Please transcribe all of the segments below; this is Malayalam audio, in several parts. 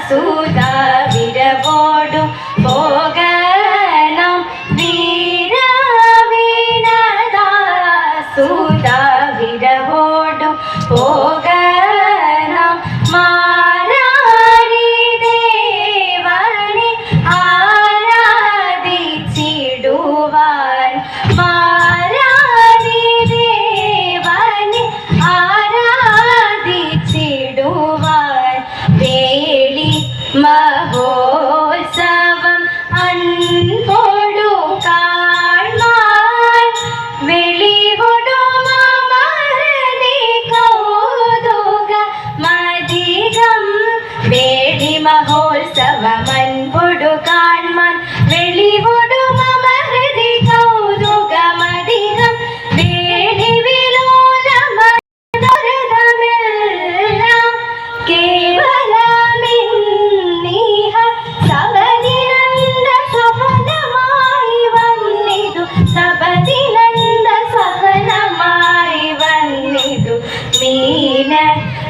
സുതാ വിരവോടും പോകണം വീരവീണതാ സുതാ വിരവോടും പോകണം മാരാരി ദേവനെ ആരാധിച്ചിടുവാൻ മാരാരി ദേവനെ ആരാധിച്ചിടുവാൻ വേളി മഹോത്സവം അൻപോടു കാണാൻ വെളികൊടും അമരതി കൗതുക മതികം വേളി മഹോത്സവം അൻപോടു കാണാൻ വെളികൊടും അമരതി കൗതുക മതികം വേളി വിലോലമദുരതമെല്ലാം കേവലമിന്നീഹ സബദിനന്ദ സഫലമായി വന്നിതു സബദിനന്ദ സഫലമായി വന്നിതു മീന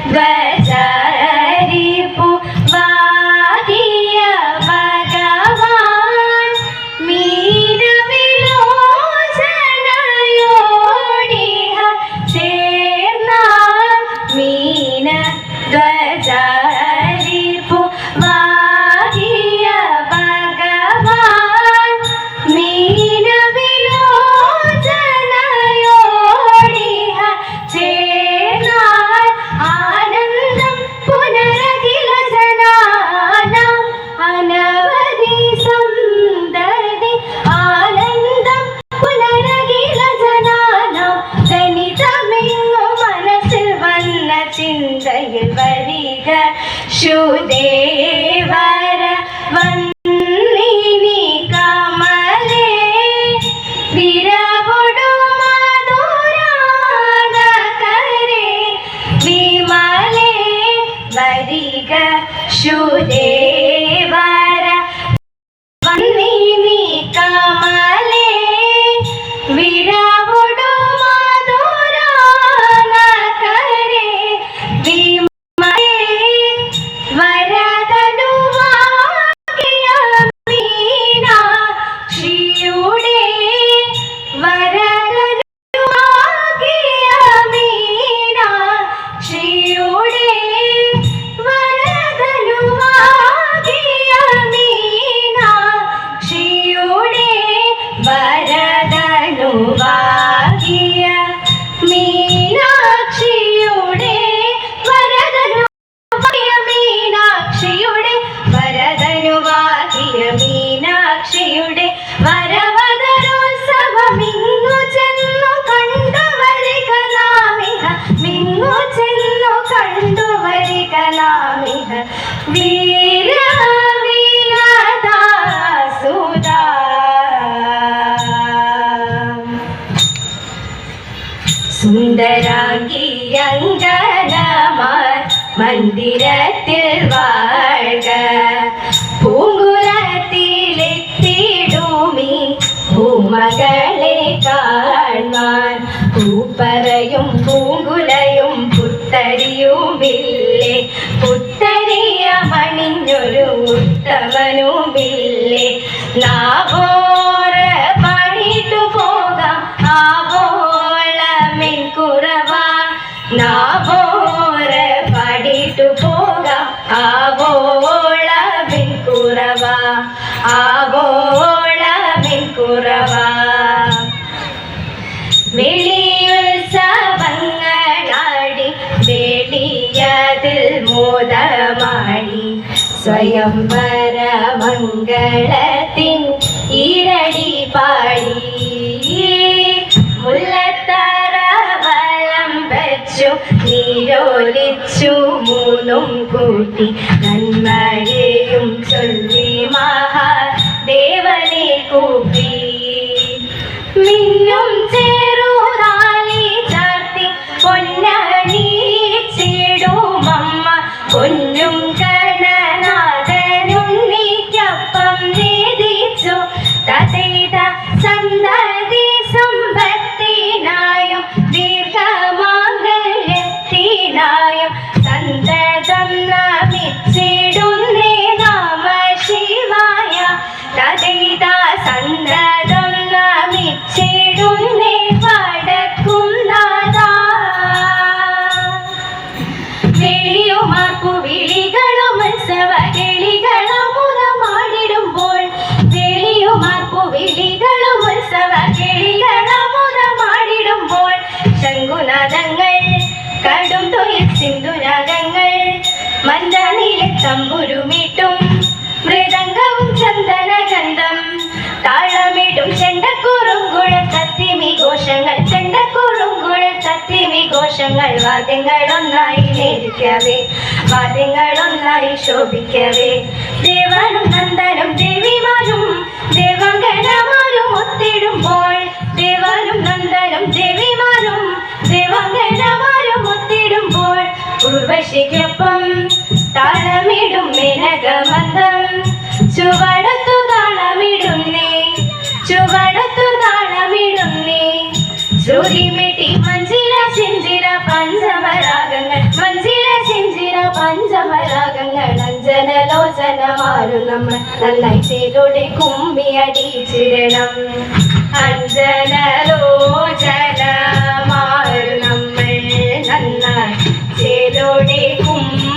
ധ്വജരിപ്പു വാദിയ ഭഗവാൻ മീന വിലോചനയോടിഹ ചേർന്നാൽ മീന ധ്വജരിപ്പു വാദിയ ഭഗവാൻ മീന വിലോചനയോടിഹ ചേർന്നാൽ ആനന്ദം പുനരഖില ജനാനാം അനവധി സന്തതി ആനന്ദം പുനരഖില ജനാനാം ജനിതമെങ്ങു മനസ്സിൽ വന്ന ചിന്തയിൽ വരിക ശുദേവര വന്നിനി കമലേ വിരവൊടു മധുരാധകരേ വിമലേ വരിക ശുദേവര വന്നിനി കമലേ വിരവൊടു മധുരാധകരേ വിമലേ വരദനുവാകിയ മീനാക്ഷിയുടെ വരദനുവാകിയ മീനാക്ഷിയുടെ വരദനുവാകിയ മീനാക്ഷിയുടെ വരദനുവാകിയ മീനാക്ഷിയുടെ വരദനുവാകിയ മീനാക്ഷിയുടെ വരദനുവാകിയ മീനാക്ഷിയുടെ വരവദരോത്സവമിങ്ങു ചെന്നു കണ്ടുവരിക നാമിഹ മിങ്ങു ചെന്നു കണ്ടുവരിക നാമിഹ വീരവീണതാ സുധാ സുന്ദരാംഗി അങ്കനമാർ മന്ദിരത്തിൽ വാഴ്ക പൂങ്കുലത്തിലെത്തിടുമീ ഭൂമകളെ കാണാൻ പൂപ്പറയും പൂങ്കുലയും പുത്തരിയുമില്ലേ പുത്തരിയ മണിഞ്ഞൊരു ഉത്തമനുമില്ലേ നാവോര പണിട്ടു പോകാം ആവോളമിൻ കുറവാ നാവോര പടിട്ടു പോകാം ആവോളമിൻ കുറവാ ആവോളമിൻ കുറവാ വെളിയുത്സവങ്ങളാടി വെളിയതിൽ മോദമാടി സ്വയംവര മംഗളത്തിൻ ഇരടി പാടി മുല്ലത്തറ വലം വെച്ചു നീരോലിച്ചു മൂന്നും കൂട്ടി നന്മയെയും ചൊല്ലി മഹാദേവനെ കൂപ്പി മിന്നും ചേറുതാലി ചാർത്തി പൊന്നണിച്ചിടുമമ്മ പൊന്നും ഗണനാഥനുണ്ണിക്കൊപ്പം നേദിച്ചു തഥൈത സന്തതി സമ്പത്തിനായും ദീർഘമാംഗല്യത്തിനായും സന്തതം നമിച്ചിടുന്നു തമ്പുരുമിട്ടും മൃദംഗവും ചന്ദനഗന്ധം താളമിടും ചെണ്ടക്കുറുങ്കുഴൽ തത്തിമി ഘോഷങ്ങൾ ചെണ്ടക്കുറുങ്കുഴൽ തത്തിമി ഘോഷങ്ങൾ വാദ്യങ്ങൾ ഒന്നായി നേരിക്കവേ വാദ്യങ്ങൾ ഒന്നായി ശോഭിക്കവേ ദേവനും നന്ദനും ദേവിമാരും ദേവങ്കനമാരും ഒത്തിടുമ്പോൾ ദേവനും നന്ദനും ദേവിമാരും ദേവങ്കനമാരും ഒത്തിടുമ്പോൾ ഉർവശിക്കൊപ്പം താളമിടും മേനകമന്ദം ചുവടത്തു താളമിടുന്നേ ചുവടത്തു താളമിടുന്നേ ശ്രുതിമിട്ടി മഞ്ചില ചിഞ്ചിര പഞ്ചമരാഗങ്ങൾ മഞ്ചില ചിഞ്ചിര പഞ്ചമരാഗങ്ങൾ അഞ്ജനലോചനമാരും നമ്മൾ നന്നായി ചേലോടെ കുമ്മിയടിച്ചിരണം അഞ്ജനലോചനമാരും നമ്മൾ നന്നായി ചേലോടെ കുമ്മിയടിച്ചിടണം